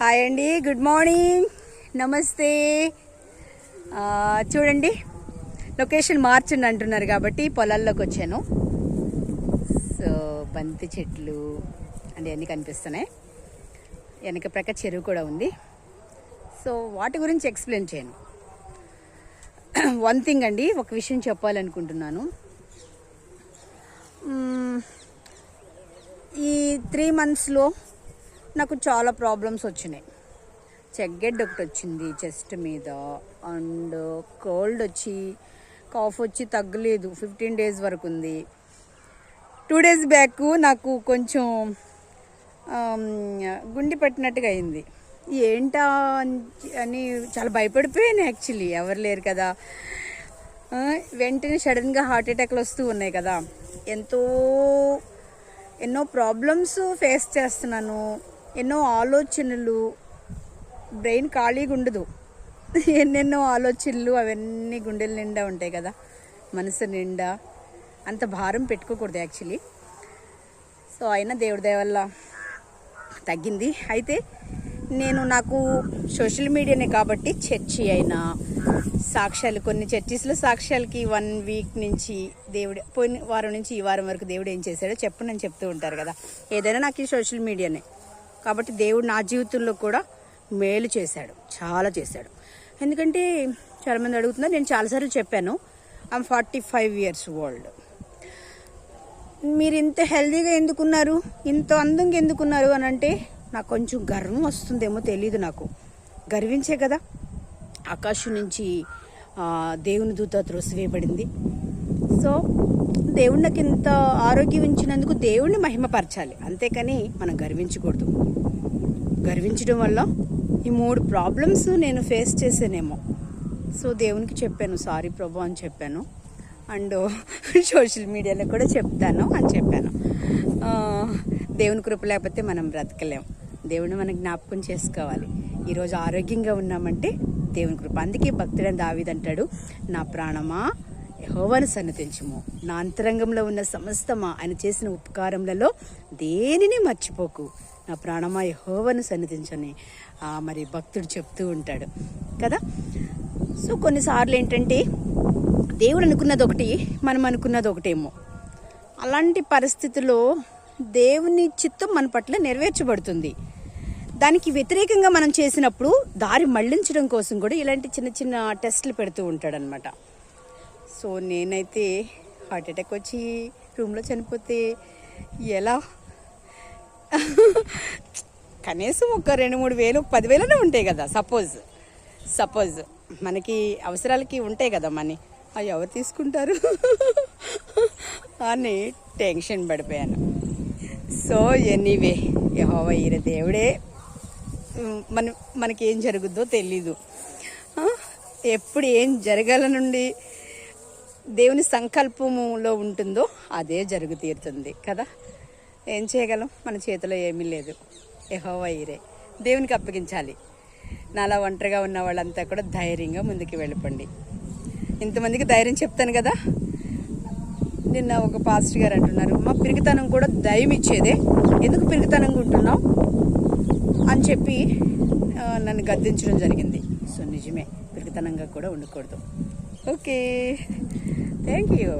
Hi అండి, good morning, నమస్తే. చూడండి, లొకేషన్ మార్చండి అంటున్నారు కాబట్టి పొలాల్లోకి వచ్చాను. సో బంతి చెట్లు అంటే అన్నీ కనిపిస్తున్నాయి. వెనక ప్రక్క చెరువు కూడా ఉంది. సో వాటి గురించి ఎక్స్ప్లెయిన్ చేయను. వన్ థింగ్ అండి, ఒక విషయం చెప్పాలనుకుంటున్నాను. ఈ 3 monthsలో నాకు చాలా ప్రాబ్లమ్స్ వచ్చినాయి. చెగ్గెడ్ ఒకటి వచ్చింది చెస్ట్ మీద, అండ్ కోల్డ్ వచ్చి, కాఫ్ వచ్చి తగ్గలేదు. 15 days వరకు ఉంది. 2 days బ్యాక్ నాకు కొంచెం గుండె పట్టినట్టుగా అయింది. ఏంటా అని చాలా భయపడిపోయాను. యాక్చువల్లీ ఎవరు లేరు కదా, వెంటనే సడన్గా హార్ట్ అటాక్లు వస్తూ ఉన్నాయి కదా. ఎన్నో ప్రాబ్లమ్స్ ఫేస్ చేస్తున్నాను. ఎన్నో ఆలోచనలు, బ్రెయిన్ ఖాళీగా ఉండదు. ఎన్నెన్నో ఆలోచనలు అవన్నీ గుండెల నిండా ఉంటాయి కదా, మనసు నిండా. అంత భారం పెట్టుకోకూడదు యాక్చువల్లీ. సో అయినా దేవుడి దయ వల్ల తగ్గింది. అయితే నాకు సోషల్ మీడియానే కాబట్టి చర్చి అయినా సాక్ష్యాలు, కొన్ని చర్చిస్లో సాక్ష్యాలకి 1 week నుంచి దేవుడు, పోయిన వారం నుంచి ఈ వారం వరకు దేవుడు ఏం చేశాడో చెప్పనని చెప్తూ ఉంటారు కదా. ఏదైనా నాకు ఈ సోషల్ మీడియానే కాబట్టి దేవుడు నా జీవితంలో కూడా మేలు చేశాడు, చాలా చేశాడు. ఎందుకంటే చాలామంది అడుగుతున్నారు, నేను చాలాసార్లు చెప్పాను, ఐఎమ్ 45 years old. మీరు ఇంత హెల్తీగా ఎందుకున్నారు, ఇంత అందంగా ఎందుకున్నారు అని అంటే నాకు కొంచెం గర్వం వస్తుందేమో తెలియదు. నాకు గర్వించే కదా. ఆకాశం నుంచి దేవుని దూత త్రోసివేయబడింది. సో దేవుడు నాకు ఇంత ఆరోగ్యం ఇచ్చినందుకు దేవుణ్ణి మహిమపరచాలి, అంతేకాని మనం గర్వించకూడదు. గర్వించడం వల్ల ఈ 3 ప్రాబ్లమ్స్ నేను ఫేస్ చేసానేమో. సో దేవునికి చెప్పాను, సారీ ప్రభు అని చెప్పాను. అండ్ సోషల్ మీడియాలో కూడా చెప్తాను అని చెప్పాను. దేవుని కృప లేకపోతే మనం బ్రతకలేం. దేవుని మనం జ్ఞాపకం చేసుకోవాలి. ఈరోజు ఆరోగ్యంగా ఉన్నామంటే దేవుని కృప. అందుకే భక్తుడైన దావీదు అంటాడు, నా ప్రాణమా యెహోవాను సన్నతించుము, నా అంతరంగంలో ఉన్న సమస్తమా ఆయన చేసిన ఉపకారములలో దేనిని మర్చిపోకు, నా ప్రాణమా యెహోవాను సన్నతించని మరి భక్తుడు చెప్తూ ఉంటాడు కదా. సో కొన్నిసార్లు ఏంటంటే దేవుడు అనుకున్నది ఒకటి, మనం అనుకున్నది ఒకటేమో. అలాంటి పరిస్థితుల్లో దేవుని చిత్తం మన పట్ల నెరవేర్చబడుతుంది. దానికి వ్యతిరేకంగా మనం చేసినప్పుడు దారి మళ్లించడం కోసం కూడా ఇలాంటి చిన్న చిన్న టెస్టులు పెడుతూ ఉంటాడనమాట. సో నేనైతే హార్ట్ అటాక్ వచ్చి రూమ్లో చనిపోతే ఎలా, కనీసం ఒక 2-3 వేలు 10,000 ఉంటాయి కదా. సపోజ్ మనకి అవసరాలకి ఉంటాయి కదా మనీ, అవి ఎవరు తీసుకుంటారు అని టెన్షన్ పడిపోయాను. సో ఎనీవే, యెహోవా ఈయన దేవుడే. మనకి ఏం జరుగుద్దో తెలీదు. ఎప్పుడు ఏం జరగాలనుండి దేవుని సంకల్పములో ఉంటుందో అదే జరుగు తీరుతుంది కదా. ఏం చేయగలం, మన చేతిలో ఏమీ లేదు. యెహోవా ఈరే, దేవునికి అప్పగించాలి. నాలా ఒంటరిగా ఉన్న వాళ్ళంతా కూడా ధైర్యంగా ముందుకు వెళ్ళిపోండి. ఇంతమందికి ధైర్యం చెప్తాను కదా. నిన్న ఒక పాస్టర్ గారు అంటున్నారు, మా పిరికితనం కూడా దయం ఇచ్చేదే, ఎందుకు పిరికితనంగా ఉంటున్నావు అని చెప్పి నన్ను గద్దించడం జరిగింది. సో నిజమే, పిరికితనంగా కూడా ఉండకూడదు. Okay, thank you.